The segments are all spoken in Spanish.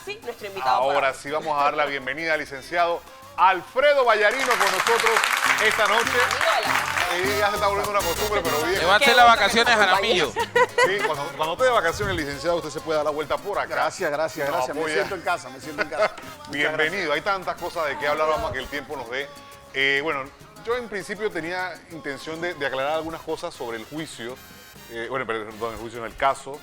sí, nuestro invitado. Ahora sí vamos a dar la bienvenida al licenciado Alfredo Vallarino con nosotros esta noche. Ya se está volviendo una costumbre, pero bien. Le va a hacer las vacaciones a Jaramillo. Sí, cuando esté de vacaciones, licenciado, usted se puede dar la vuelta por acá. Gracias. Me siento en casa, Bienvenido. Hay tantas cosas de qué hablar, vamos a que el tiempo nos dé. Bueno, yo en principio tenía intención de aclarar algunas cosas sobre el juicio, perdón, el juicio en el caso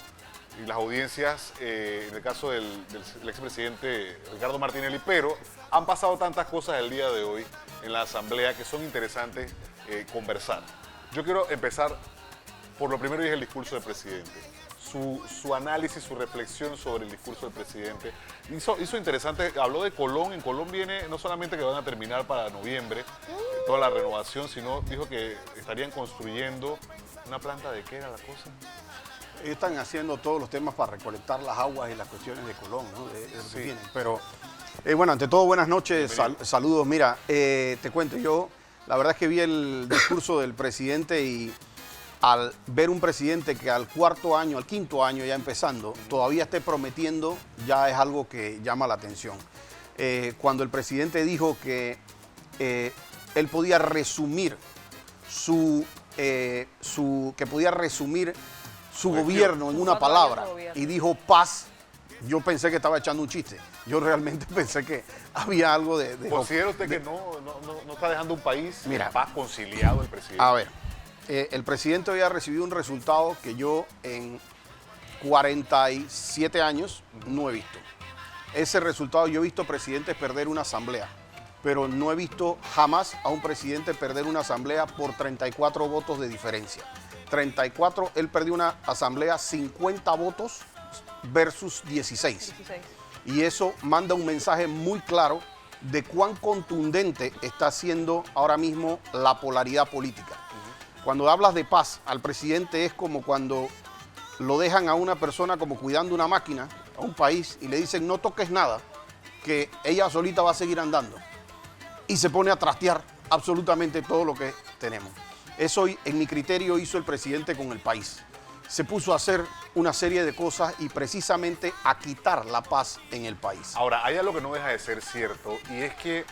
y las audiencias en el caso del expresidente Ricardo Martinelli, pero han pasado tantas cosas el día de hoy en la Asamblea que son interesantes conversar. Yo quiero empezar por lo primero y es el discurso del presidente. Su análisis, su reflexión sobre el discurso del presidente. Hizo interesante, habló de Colón. En Colón viene no solamente que van a terminar para noviembre toda la renovación, sino dijo que estarían construyendo una planta de qué era la cosa. Ellos están haciendo todos los temas para recolectar las aguas y las cuestiones de Colón, ¿no? Sí. Pero, bueno, ante todo, buenas noches, saludos. Mira, te cuento, yo la verdad es que vi el discurso del presidente y al ver un presidente que al quinto año ya empezando, todavía esté prometiendo, ya es algo que llama la atención. Cuando el presidente dijo que él podía resumir su gobierno en una palabra y dijo paz, yo pensé que estaba echando un chiste. Yo realmente pensé que había algo de ¿Considera usted que no está dejando un país en paz, conciliado el presidente? A ver, el presidente había recibido un resultado que yo en 47 años no he visto. Ese resultado, yo he visto presidentes perder una asamblea, pero no he visto jamás a un presidente perder una asamblea por 34 votos de diferencia. 34, él perdió una asamblea 50 votos versus 16. Y eso manda un mensaje muy claro de cuán contundente está siendo ahora mismo la polaridad política. Cuando hablas de paz al presidente es como cuando lo dejan a una persona como cuidando una máquina, a un país, y le dicen no toques nada, que ella solita va a seguir andando. Y se pone a trastear absolutamente todo lo que tenemos. Eso, en mi criterio, hizo el presidente con el país. Se puso a hacer una serie de cosas y precisamente a quitar la paz en el país. Ahora, hay algo que no deja de ser cierto y es que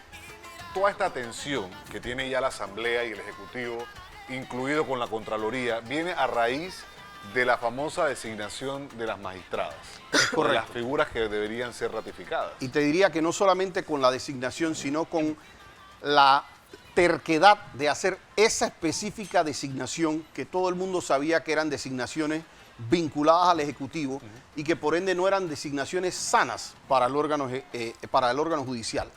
toda esta tensión que tiene ya la Asamblea y el Ejecutivo, incluido con la Contraloría, viene a raíz de la famosa designación de las magistradas. Correcto. De las figuras que deberían ser ratificadas. Y te diría que no solamente con la designación, sino con la terquedad de hacer esa específica designación que todo el mundo sabía que eran designaciones vinculadas al Ejecutivo y que por ende no eran designaciones sanas para el órgano judicial.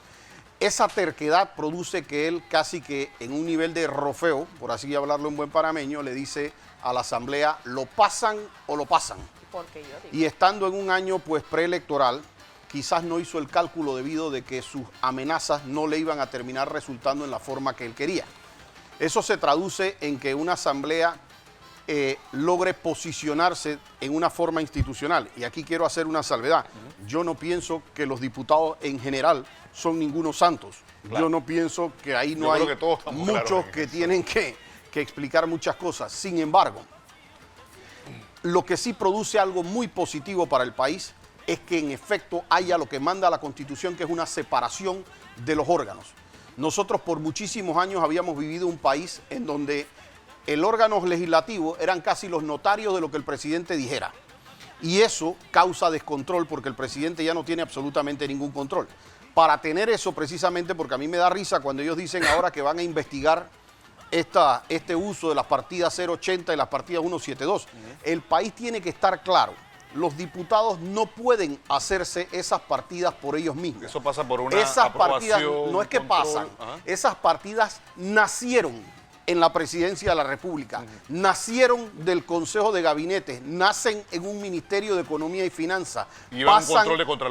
Esa terquedad produce que él casi que en un nivel de rofeo, por así hablarlo en buen panameño, le dice a la Asamblea, lo pasan o lo pasan. Porque yo digo. Y estando en un año pues preelectoral, quizás no hizo el cálculo debido de que sus amenazas no le iban a terminar resultando en la forma que él quería. Eso se traduce en que una asamblea logre posicionarse en una forma institucional. Y aquí quiero hacer una salvedad. Yo no pienso que los diputados en general son ningunos santos. Claro. Yo no pienso que ahí no hay muchos que tienen que explicar muchas cosas. Sin embargo, lo que sí produce algo muy positivo para el país es que en efecto haya lo que manda la Constitución, que es una separación de los órganos. Nosotros por muchísimos años habíamos vivido un país en donde el órgano legislativo eran casi los notarios de lo que el presidente dijera. Y eso causa descontrol porque el presidente ya no tiene absolutamente ningún control. Para tener eso precisamente, porque a mí me da risa cuando ellos dicen ahora que van a investigar este uso de las partidas 080 y las partidas 172. El país tiene que estar claro. Los diputados no pueden hacerse esas partidas por ellos mismos. Eso pasa por una esas partidas no es que control. pasan. Esas partidas nacieron en la presidencia de la República, nacieron del Consejo de Gabinete, nacen en un Ministerio de Economía y Finanzas,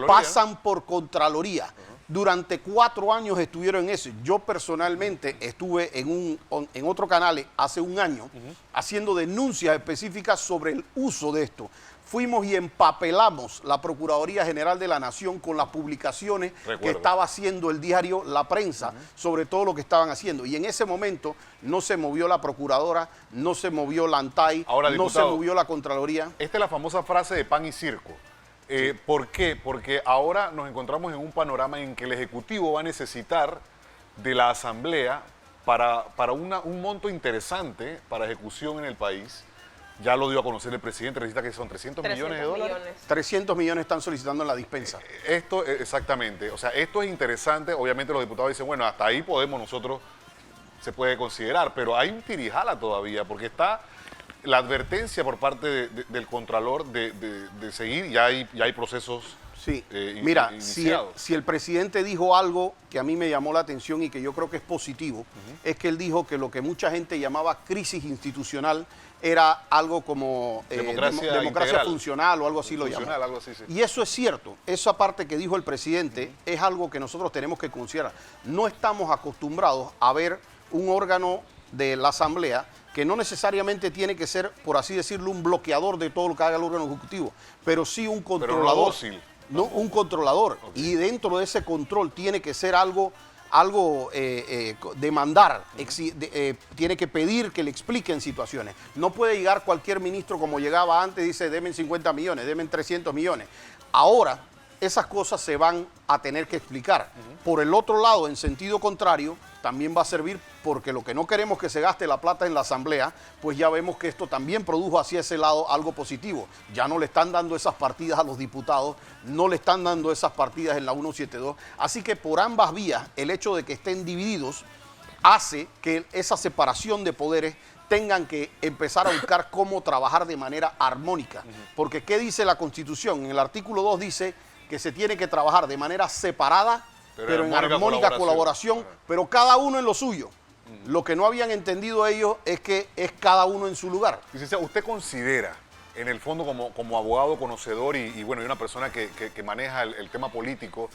pasan por Contraloría. Durante 4 años estuvieron en eso. Yo personalmente estuve en otro canal hace un año haciendo denuncias específicas sobre el uso de esto. Fuimos y empapelamos la Procuraduría General de la Nación con las publicaciones que estaba haciendo el diario La Prensa sobre todo lo que estaban haciendo. Y en ese momento no se movió la Procuradora, no se movió la ANTAI, Ahora, no diputado, se movió la Contraloría. Esta es la famosa frase de pan y circo. ¿Por qué? Porque ahora nos encontramos en un panorama en que el Ejecutivo va a necesitar de la Asamblea para un monto interesante para ejecución en el país. Ya lo dio a conocer el presidente, necesita que son 300 millones de dólares. 300 millones están solicitando en la dispensa. Esto, exactamente, o sea, esto es interesante. Obviamente los diputados dicen, bueno, hasta ahí podemos nosotros, se puede considerar, pero hay un tirijala todavía, porque está la advertencia por parte del Contralor de seguir, ya hay procesos. Sí, mira, iniciados. si el presidente dijo algo que a mí me llamó la atención y que yo creo que es positivo, es que él dijo que lo que mucha gente llamaba crisis institucional era algo como democracia funcional o algo así lo llamaban. Algo así, sí. Y eso es cierto, esa parte que dijo el presidente es algo que nosotros tenemos que considerar. No estamos acostumbrados a ver un órgano de la Asamblea que no necesariamente tiene que ser, por así decirlo, un bloqueador de todo lo que haga el órgano ejecutivo, pero sí un controlador. Pero no dócil. No, un controlador. Okay. Y dentro de ese control tiene que ser algo demandar, tiene que pedir que le expliquen situaciones. No puede llegar cualquier ministro como llegaba antes y dice, denme 50 millones, denme 300 millones. Ahora, esas cosas se van a tener que explicar. Por el otro lado, en sentido contrario, también va a servir porque lo que no queremos que se gaste la plata en la Asamblea, pues ya vemos que esto también produjo hacia ese lado algo positivo. Ya no le están dando esas partidas a los diputados, no le están dando esas partidas en la 172. Así que por ambas vías, el hecho de que estén divididos hace que esa separación de poderes tengan que empezar a buscar cómo trabajar de manera armónica. Porque ¿qué dice la Constitución? En el artículo 2 dice que se tiene que trabajar de manera separada, pero en armónica colaboración, pero cada uno en lo suyo. Lo que no habían entendido ellos es que es cada uno en su lugar. Licenciado, ¿usted considera, en el fondo como abogado conocedor y bueno, y una persona que maneja el tema político,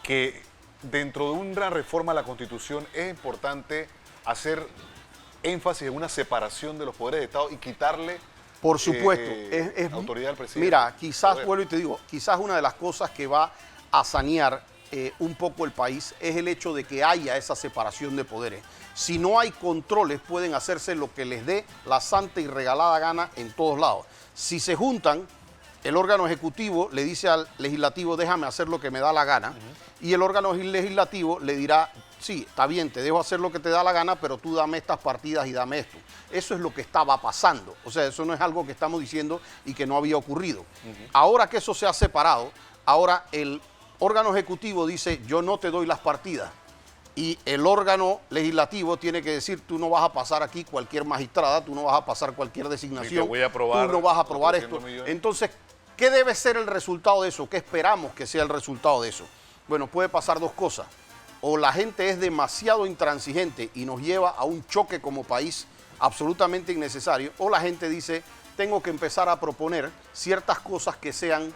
que dentro de una reforma a la Constitución es importante hacer énfasis en una separación de los poderes de Estado y quitarle por supuesto, autoridad al presidente? Mira, quizás, vuelvo y te digo, quizás una de las cosas que va a sanear un poco el país es el hecho de que haya esa separación de poderes. Si no hay controles, pueden hacerse lo que les dé la santa y regalada gana en todos lados. Si se juntan, el órgano ejecutivo le dice al legislativo, déjame hacer lo que me da la gana, y el órgano legislativo le dirá, sí, está bien, te dejo hacer lo que te da la gana, pero tú dame estas partidas y dame esto. Eso es lo que estaba pasando. O sea, eso no es algo que estamos diciendo y que no había ocurrido. Ahora que eso se ha separado, ahora el órgano ejecutivo dice, yo no te doy las partidas. Y el órgano legislativo tiene que decir, tú no vas a pasar aquí cualquier magistrada, tú no vas a pasar cualquier designación, te voy a aprobar, tú no vas a aprobar esto. Entonces, ¿qué debe ser el resultado de eso? ¿Qué esperamos que sea el resultado de eso? Bueno, puede pasar dos cosas. O la gente es demasiado intransigente y nos lleva a un choque como país absolutamente innecesario, o la gente dice, tengo que empezar a proponer ciertas cosas que sean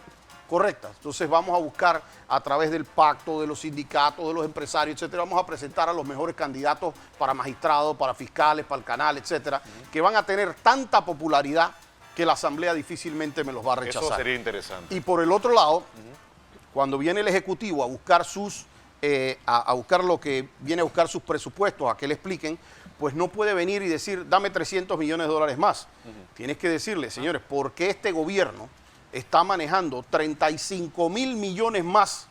correctas. Entonces vamos a buscar a través del pacto de los sindicatos, de los empresarios, etcétera, vamos a presentar a los mejores candidatos para magistrados, para fiscales, para el canal, etcétera, que van a tener tanta popularidad que la Asamblea difícilmente me los va a rechazar. Eso sería interesante. Y por el otro lado, cuando viene el Ejecutivo a buscar sus a buscar lo que viene a buscar sus presupuestos, a que le expliquen, pues no puede venir y decir, dame 300 millones de dólares más. Tienes que decirle, señores, ¿por qué este gobierno está manejando 35.000 millones más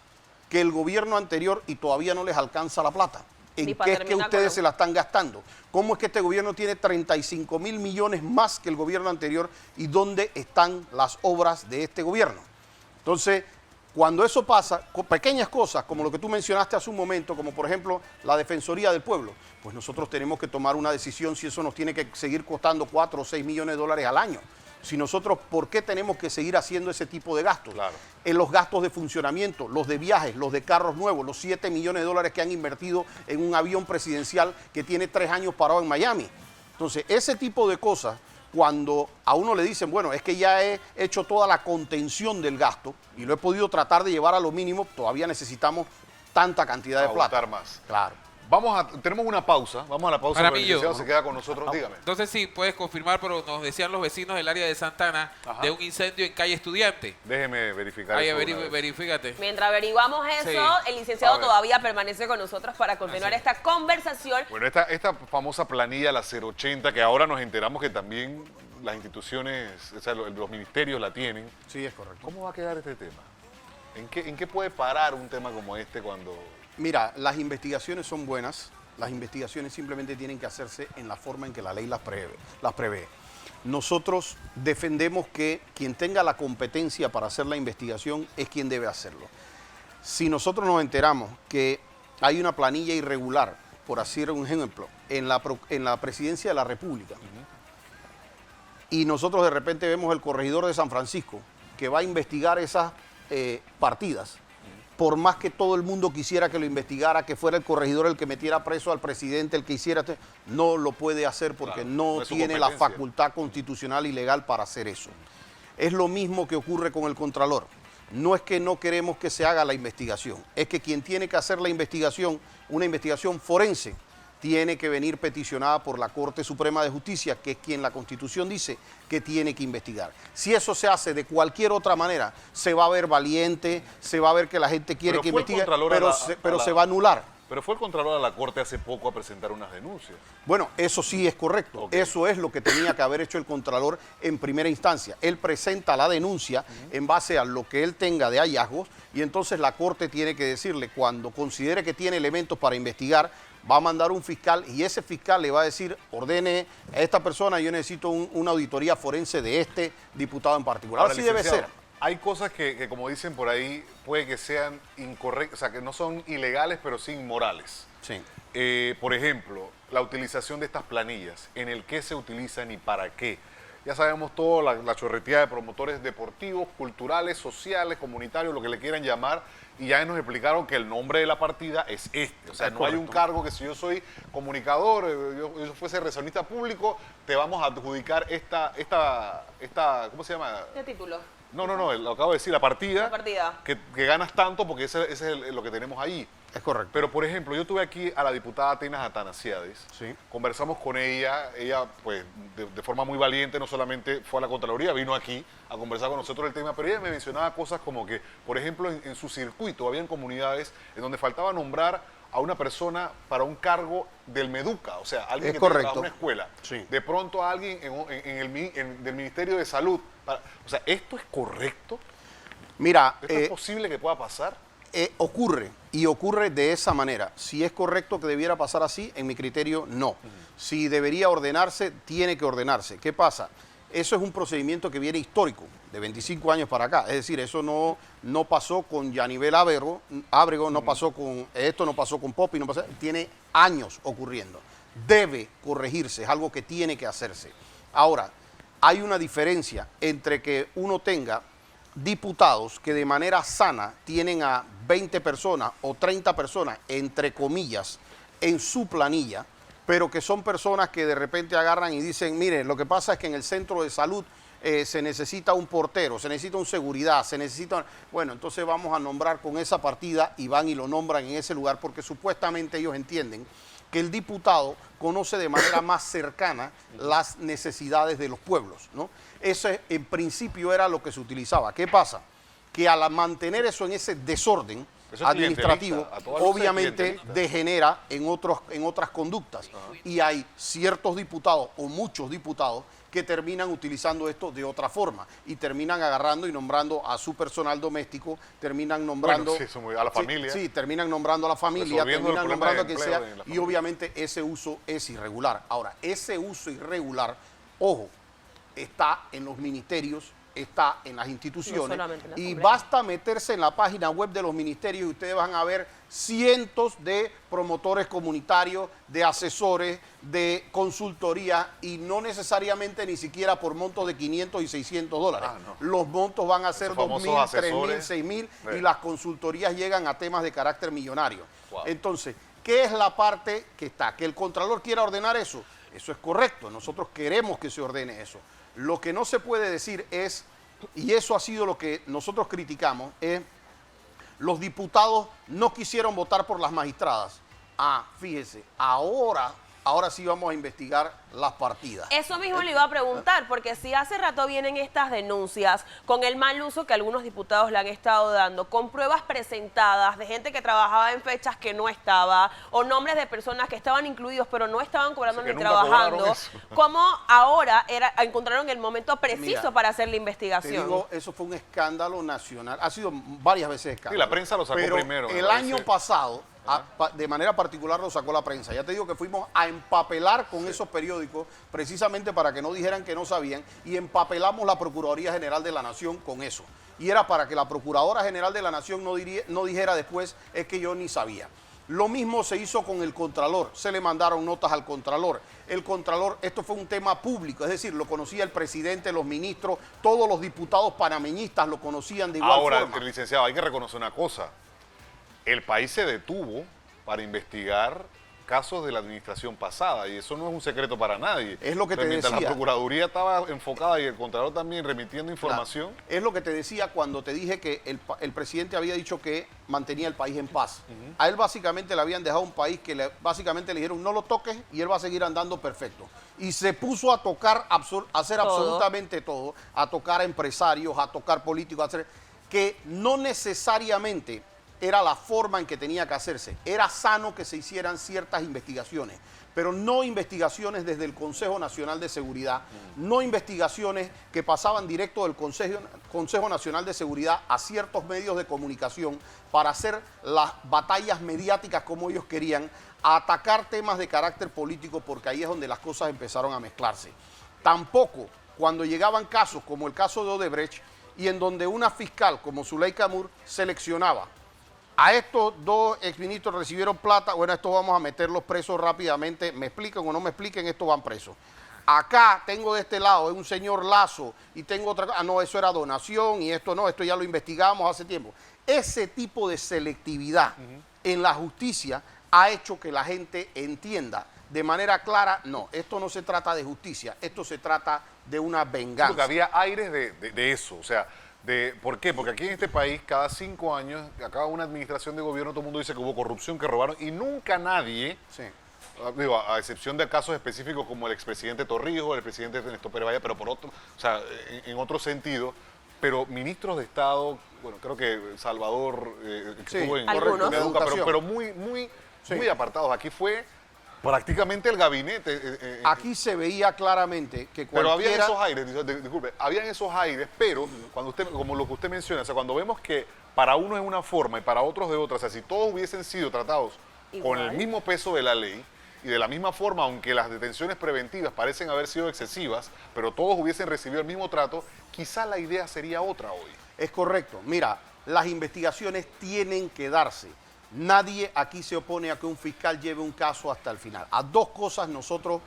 que el gobierno anterior y todavía no les alcanza la plata? ¿En qué es que ustedes se la están gastando? ¿Cómo es que este gobierno tiene 35.000 millones más que el gobierno anterior y dónde están las obras de este gobierno? Entonces, cuando eso pasa, con pequeñas cosas como lo que tú mencionaste hace un momento, como por ejemplo la Defensoría del Pueblo, pues nosotros tenemos que tomar una decisión si eso nos tiene que seguir costando 4 o 6 millones de dólares al año. Si nosotros, ¿por qué tenemos que seguir haciendo ese tipo de gastos? Claro. En los gastos de funcionamiento, los de viajes, los de carros nuevos, los 7 millones de dólares que han invertido en un avión presidencial que tiene 3 años parado en Miami. Entonces, ese tipo de cosas, cuando a uno le dicen, bueno, es que ya he hecho toda la contención del gasto y lo he podido tratar de llevar a lo mínimo, todavía necesitamos tanta cantidad de plata. Más. Claro. Tenemos una pausa, vamos a la pausa, pero el licenciado se queda con nosotros, dígame. Entonces sí, puedes confirmar, pero nos decían los vecinos del área de Santana de un incendio en calle Estudiante. Déjeme verificar Ahí, eso. verifícate. Mientras averiguamos eso, el licenciado todavía permanece con nosotros para continuar esta conversación. Bueno, esta famosa planilla, la 080, que ahora nos enteramos que también las instituciones, o sea, los ministerios la tienen. Sí, es correcto. ¿Cómo va a quedar este tema? ¿En qué puede parar un tema como este cuando...? Mira, las investigaciones son buenas, las investigaciones simplemente tienen que hacerse en la forma en que la ley las prevé. Nosotros defendemos que quien tenga la competencia para hacer la investigación es quien debe hacerlo. Si nosotros nos enteramos que hay una planilla irregular, por hacer un ejemplo, en la presidencia de la República, y nosotros de repente vemos el corregidor de San Francisco que va a investigar esas partidas, por más que todo el mundo quisiera que lo investigara, que fuera el corregidor el que metiera preso al presidente, el que hiciera, no lo puede hacer porque claro, no no es su tiene la competencia. facultad constitucional y legal para hacer eso. Es lo mismo que ocurre con el Contralor. No es que no queremos que se haga la investigación, es que quien tiene que hacer la investigación, una investigación forense, tiene que venir peticionada por la Corte Suprema de Justicia, que es quien la Constitución dice que tiene que investigar. Si eso se hace de cualquier otra manera, se va a ver valiente, se va a ver que la gente quiere Pero que fue el investigue, Contralor pero a la- se va a anular. Pero fue el Contralor a la Corte hace poco a presentar unas denuncias. Bueno, eso sí es correcto. Ok. Eso es lo que tenía que haber hecho el Contralor en primera instancia. Él presenta la denuncia en base a lo que él tenga de hallazgos y entonces la Corte tiene que decirle, cuando considere que tiene elementos para investigar, va a mandar un fiscal y ese fiscal le va a decir, ordene a esta persona, yo necesito una auditoría forense de este diputado en particular. Ahora, Así debe licenciado, ser. Hay cosas que, como dicen por ahí, puede que sean incorrectas, o sea, que no son ilegales, pero sí inmorales. Sí. Por ejemplo, la utilización de estas planillas, en el qué se utilizan y para qué. Ya sabemos todo, la chorretía de promotores deportivos, culturales, sociales, comunitarios, lo que le quieran llamar, y ya nos explicaron que el nombre de la partida es este. O sea, Es no hay un correcto. cargo que si yo soy comunicador, yo fuese relacionista público, te vamos a adjudicar esta ¿cómo se llama? ¿Qué título? No, lo acabo de decir, la partida. La partida. Que ganas tanto porque ese es lo que tenemos ahí. Es correcto. Pero, por ejemplo, yo tuve aquí a la diputada Atenas Atanasiades. Sí. Conversamos con ella. Ella, pues, de forma muy valiente, no solamente fue a la Contraloría, vino aquí a conversar con nosotros el tema, pero ella me mencionaba cosas como que, por ejemplo, en su circuito habían comunidades en donde faltaba nombrar a una persona para un cargo del Meduca, o sea, alguien Es que correcto. trabaja en una escuela. Sí. De pronto a alguien del Ministerio de Salud. O sea, ¿esto es correcto? Mira, ¿Esto es posible que pueda pasar? ocurre y ocurre de esa manera. Si es correcto que debiera pasar así, en mi criterio, no. Si debería ordenarse, tiene que ordenarse. ¿Qué pasa? Eso es un procedimiento que viene histórico, de 25 años para acá. Es decir, eso no pasó con Yanivel Ábrego, no pasó con esto, no pasó con Popi, tiene años ocurriendo. Debe corregirse, es algo que tiene que hacerse. Ahora, hay una diferencia entre que uno tenga diputados que de manera sana tienen a 20 personas o 30 personas, entre comillas, en su planilla, pero que son personas que de repente agarran y dicen, mire, lo que pasa es que en el centro de salud se necesita un portero, se necesita un seguridad, se necesita... Bueno, entonces vamos a nombrar con esa partida y van y lo nombran en ese lugar porque supuestamente ellos entienden que el diputado conoce de manera más cercana las necesidades de los pueblos, ¿no? Ese en principio era lo que se utilizaba. ¿Qué pasa? Que al mantener eso en ese desorden Eso es administrativo, clientelista, a toda luces es obviamente clientelista. degenera en otras conductas. Y hay ciertos diputados o muchos diputados que terminan utilizando esto de otra forma y terminan agarrando y nombrando a su personal doméstico, terminan nombrando... Bueno, sí, a la familia. Sí, terminan nombrando a la familia, Resolviendo el terminan problema nombrando a de quien sea, empleo en la y familia. obviamente ese uso es irregular. Ahora, ese uso irregular, ojo, está en los ministerios, está en las instituciones, No solamente en la y Asamblea. basta meterse en la página web de los ministerios y ustedes van a ver cientos de promotores comunitarios, de asesores, de consultoría, y no necesariamente ni siquiera por montos de 500 y 600 dólares. Ah, no. Los montos van a ser Esos famosos 2.000, 3.000, asesores. 6.000 y Sí. las consultorías llegan a temas de carácter millonario. Wow. Entonces, ¿qué es la parte que está? ¿Que el Contralor quiera ordenar eso? Eso es correcto, nosotros queremos que se ordene eso. Lo que no se puede decir es, y eso ha sido lo que nosotros criticamos, es los diputados no quisieron votar por las magistradas. Ah, fíjese, ahora ahora sí vamos a investigar las partidas. Eso mismo le iba a preguntar, porque si hace rato vienen estas denuncias con el mal uso que algunos diputados le han estado dando, con pruebas presentadas de gente que trabajaba en fechas que no estaba, o nombres de personas que estaban incluidos pero no estaban cobrando ni trabajando, ¿cómo ahora encontraron el momento preciso para hacer la investigación? Te digo, eso fue un escándalo nacional, ha sido varias veces escándalo. Sí, la prensa lo sacó pero primero. El año pasado, de manera particular, lo sacó la prensa. Ya te digo que fuimos a empapelar con esos periódicos precisamente para que no dijeran que no sabían, y empapelamos la Procuraduría General de la Nación con eso. Y era para que la Procuradora General de la Nación no dijera después, es que yo ni sabía. Lo mismo se hizo con el Contralor, se le mandaron notas al Contralor. El Contralor, esto fue un tema público, es decir, lo conocía el presidente, los ministros, todos los diputados panameñistas lo conocían de igual forma. Ahora, licenciado, hay que reconocer una cosa. El país se detuvo para investigar casos de la administración pasada, y eso no es un secreto para nadie. Es lo que te mientras decía. La Procuraduría estaba enfocada y el Contralor también remitiendo información. Claro. Es lo que te decía cuando te dije que el presidente había dicho que mantenía el país en paz. A él básicamente le habían dejado un país que básicamente le dijeron no lo toques y él va a seguir andando perfecto. Y se puso a tocar, a hacer absolutamente todo, a tocar a empresarios, a tocar políticos, a hacer que no necesariamente era la forma en que tenía que hacerse. Era sano que se hicieran ciertas investigaciones, pero no investigaciones desde el Consejo Nacional de Seguridad, no investigaciones que pasaban directo del Consejo Nacional de Seguridad a ciertos medios de comunicación para hacer las batallas mediáticas como ellos querían, a atacar temas de carácter político, porque ahí es donde las cosas empezaron a mezclarse. Tampoco cuando llegaban casos como el caso de Odebrecht, y en donde una fiscal como Zuleika Moore seleccionaba a estos dos exministros recibieron plata, bueno, estos vamos a meterlos presos rápidamente, me explican o no me expliquen, estos van presos. Acá tengo de este lado, es un señor Lazo, y tengo otra cosa, no, eso era donación, y esto no, esto ya lo investigamos hace tiempo. Ese tipo de selectividad en la justicia ha hecho que la gente entienda de manera clara, no, esto no se trata de justicia, esto se trata de una venganza. Porque había aires de eso, o sea, ¿por qué? Porque aquí en este país, cada 5 años, acaba una administración de gobierno, todo el mundo dice que hubo corrupción, que robaron, y nunca nadie, digo, a excepción de casos específicos como el expresidente Torrijos, el presidente Ernesto Pérez Vaya, pero por otro, o sea, en otro sentido, pero ministros de Estado, bueno, creo que Salvador estuvo en Algunos. pero muy apartados. Aquí fue prácticamente el gabinete. Aquí se veía claramente que Pero cualquiera... habían esos aires, disculpe, habían esos aires, pero cuando usted, como lo que usted menciona, o sea, cuando vemos que para unos es una forma y para otros de otra, o sea, si todos hubiesen sido tratados con el mismo peso de la ley y de la misma forma, aunque las detenciones preventivas parecen haber sido excesivas, pero todos hubiesen recibido el mismo trato, quizá la idea sería otra hoy. Es correcto. Mira, las investigaciones tienen que darse. Nadie aquí se opone a que un fiscal lleve un caso hasta el final. A dos cosas nosotros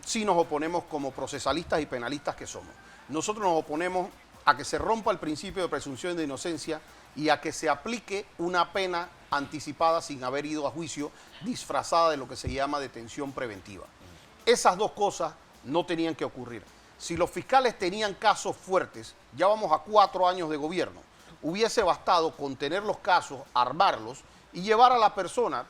sí nos oponemos como procesalistas y penalistas que somos. Nosotros nos oponemos a que se rompa el principio de presunción de inocencia y a que se aplique una pena anticipada sin haber ido a juicio, disfrazada de lo que se llama detención preventiva. Esas dos cosas no tenían que ocurrir. Si los fiscales tenían casos fuertes, ya vamos a 4 años de gobierno, hubiese bastado con tener los casos, armarlos y llevar a la persona,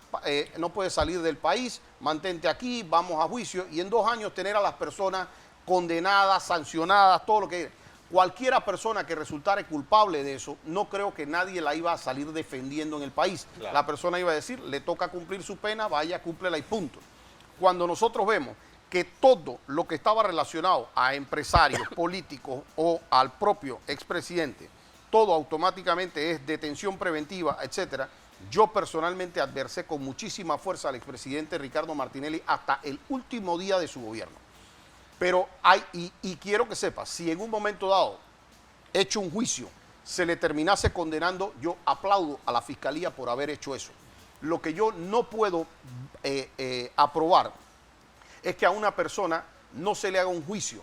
no puede salir del país, mantente aquí, vamos a juicio, y en 2 años tener a las personas condenadas, sancionadas, todo lo que... Cualquiera persona que resultare culpable de eso, no creo que nadie la iba a salir defendiendo en el país. Claro. La persona iba a decir, le toca cumplir su pena, vaya, cúmplela y punto. Cuando nosotros vemos que todo lo que estaba relacionado a empresarios, políticos o al propio expresidente, todo automáticamente es detención preventiva, etcétera, yo personalmente adversé con muchísima fuerza al expresidente Ricardo Martinelli hasta el último día de su gobierno. Pero hay, y quiero que sepas, si en un momento dado, hecho un juicio, se le terminase condenando, yo aplaudo a la Fiscalía por haber hecho eso. Lo que yo no puedo aprobar es que a una persona no se le haga un juicio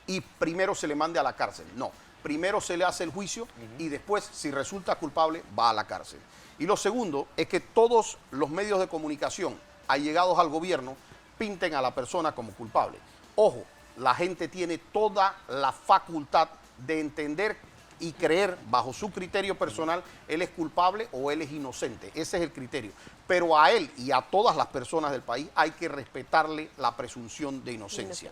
y primero se le mande a la cárcel. No, primero se le hace el juicio y después, si resulta culpable, va a la cárcel. Y lo segundo es que todos los medios de comunicación allegados al gobierno pinten a la persona como culpable. Ojo, la gente tiene toda la facultad de entender y creer bajo su criterio personal, él es culpable o él es inocente. Ese es el criterio. Pero a él y a todas las personas del país hay que respetarle la presunción de inocencia.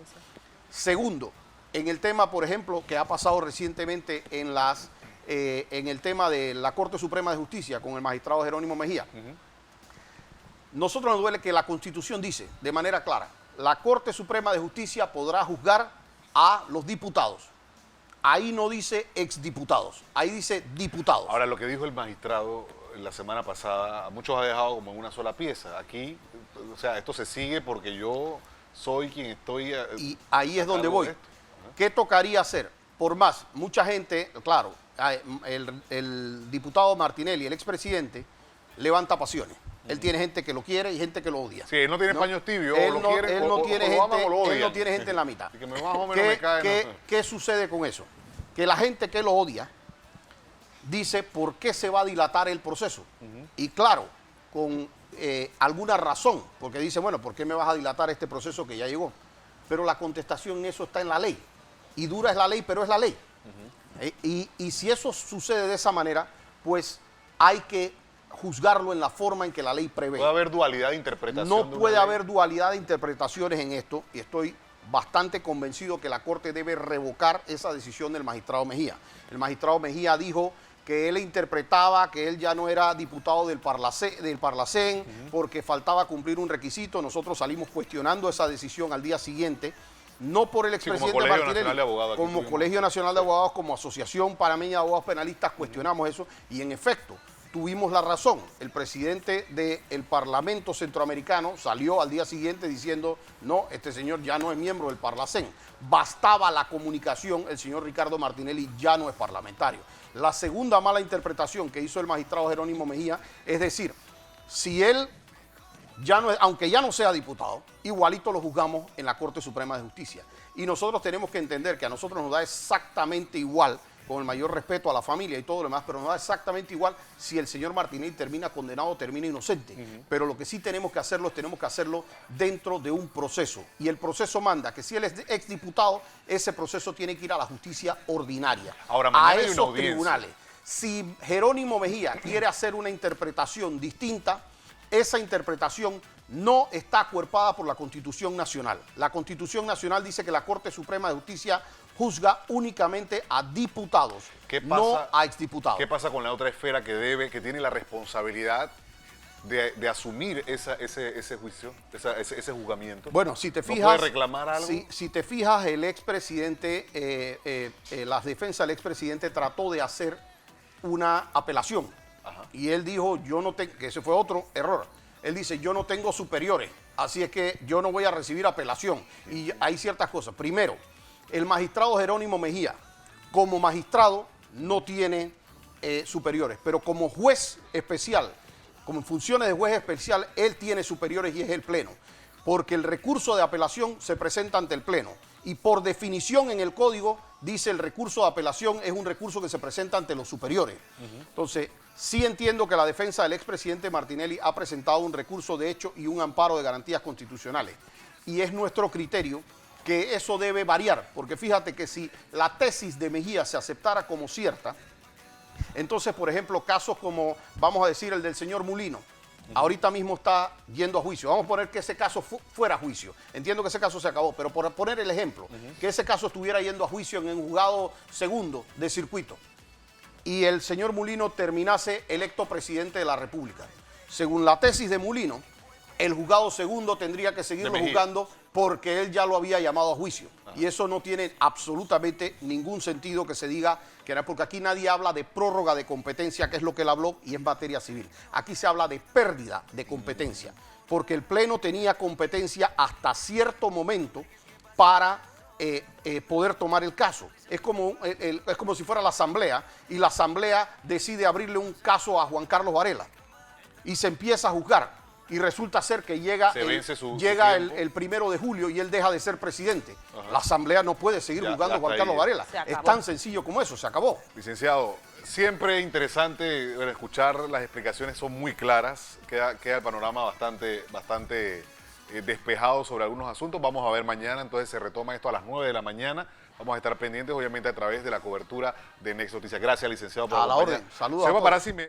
Segundo, en el tema, por ejemplo, que ha pasado recientemente en el tema de la Corte Suprema de Justicia con el magistrado Jerónimo Mejía, nosotros nos duele que la Constitución dice de manera clara, la Corte Suprema de Justicia podrá juzgar a los diputados. Ahí no dice exdiputados, ahí dice diputados. Ahora, lo que dijo el magistrado la semana pasada, a muchos ha dejado como en una sola pieza. Aquí, o sea, esto se sigue porque yo soy quien estoy... Y ahí es donde voy. de esto. ¿Qué tocaría hacer? Por más, mucha gente, claro, el diputado Martinelli, el expresidente, levanta pasiones. Él tiene gente que lo quiere y gente que lo odia. Sí, él no tiene paños tibios, Él lo no, quiere, él no tiene lo aman gente, o lo él no odian. tiene gente en la mitad. Y que más o menos me cae, no sé. ¿Qué sucede con eso? Que la gente que lo odia dice por qué se va a dilatar el proceso. Y claro, con alguna razón, porque dice, bueno, ¿por qué me vas a dilatar este proceso que ya llegó? Pero la contestación en eso está en la ley. Y dura es la ley, pero es la ley. Y si eso sucede de esa manera, pues hay que juzgarlo en la forma en que la ley prevé. Puede haber dualidad de interpretación. No de una puede ley. haber dualidad de interpretaciones en esto, y estoy bastante convencido que la Corte debe revocar esa decisión del magistrado Mejía. El magistrado Mejía dijo que él interpretaba que él ya no era diputado del Parlacén porque faltaba cumplir un requisito. Nosotros salimos cuestionando esa decisión al día siguiente, no por el expresidente como Colegio Martinelli, Nacional de Abogados, aquí como tuvimos. Colegio Nacional de Abogados, como Asociación Panameña de Abogados Penalistas, cuestionamos eso y en efecto tuvimos la razón. El presidente del Parlamento Centroamericano salió al día siguiente diciendo, no, este señor ya no es miembro del Parlacén. Bastaba la comunicación, el señor Ricardo Martinelli ya no es parlamentario. La segunda mala interpretación que hizo el magistrado Jerónimo Mejía, es decir, si él ya no es, aunque ya no sea diputado, igualito lo juzgamos en la Corte Suprema de Justicia. Y nosotros tenemos que entender que a nosotros nos da exactamente igual, con el mayor respeto a la familia y todo lo demás, pero nos da exactamente igual si el señor Martinelli termina condenado o termina inocente. Pero lo que sí tenemos que hacerlo dentro de un proceso. Y el proceso manda que si él es exdiputado, ese proceso tiene que ir a la justicia ordinaria. Ahora, mañana a hay una esos audiencia. tribunales. Si Jerónimo Mejía quiere hacer una interpretación distinta, esa interpretación no está acuerpada por la Constitución Nacional. La Constitución Nacional dice que la Corte Suprema de Justicia juzga únicamente a diputados, no a exdiputados. ¿Qué pasa con la otra esfera que tiene la responsabilidad de asumir ese juicio, ese juzgamiento? Bueno, si te fijas, ¿no puede reclamar algo? Si te fijas, el expresidente, la defensa del expresidente trató de hacer una apelación. Y él dijo, que ese fue otro error. Él dice, yo no tengo superiores, así es que yo no voy a recibir apelación. Y hay ciertas cosas. Primero, el magistrado Jerónimo Mejía, como magistrado, no tiene superiores, pero como juez especial, como en funciones de juez especial, él tiene superiores y es el Pleno, porque el recurso de apelación se presenta ante el Pleno y por definición en el Código dice el recurso de apelación es un recurso que se presenta ante los superiores. Entonces, sí entiendo que la defensa del expresidente Martinelli ha presentado un recurso de hecho y un amparo de garantías constitucionales y es nuestro criterio que eso debe variar, porque fíjate que si la tesis de Mejía se aceptara como cierta, entonces, por ejemplo, casos como, vamos a decir, el del señor Mulino, ahorita mismo está yendo a juicio. Vamos a poner que ese caso fuera a juicio. Entiendo que ese caso se acabó, pero por poner el ejemplo, que ese caso estuviera yendo a juicio en un juzgado segundo de circuito y el señor Mulino terminase electo presidente de la República. Según la tesis de Mulino, el juzgado segundo tendría que seguirlo juzgando porque él ya lo había llamado a juicio. Y eso no tiene absolutamente ningún sentido que se diga que era porque aquí nadie habla de prórroga de competencia, que es lo que él habló, y es materia civil. Aquí se habla de pérdida de competencia, porque el Pleno tenía competencia hasta cierto momento para poder tomar el caso. Es como si fuera la Asamblea, y la Asamblea decide abrirle un caso a Juan Carlos Varela, y se empieza a juzgar. Y resulta ser que llega el 1 de julio y él deja de ser presidente. La Asamblea no puede seguir juzgando a Juan Carlos Varela. Es tan sencillo como eso, se acabó. Licenciado, siempre interesante escuchar las explicaciones, son muy claras, queda el panorama bastante despejado sobre algunos asuntos. Vamos a ver mañana, entonces se retoma esto a las 9 de la mañana. Vamos a estar pendientes, obviamente, a través de la cobertura de Next Noticias. Gracias, licenciado, por A la acompañar. orden. Saludos a Señor todos. Paparazzi,